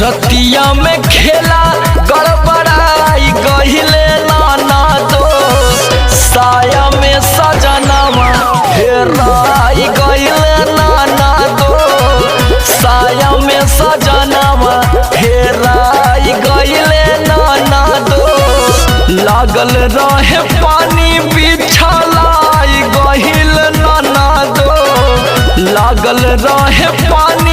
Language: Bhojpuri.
रतिया में खेला गड़बड़ाई गहिले नाना दो साया में सजनवा हेराई गहिले नाना दो साया में सजनवा हेराई गहिले नाना दो लागल रहे पानी बिछलाई गहिल नाना दो लागल रहे पानी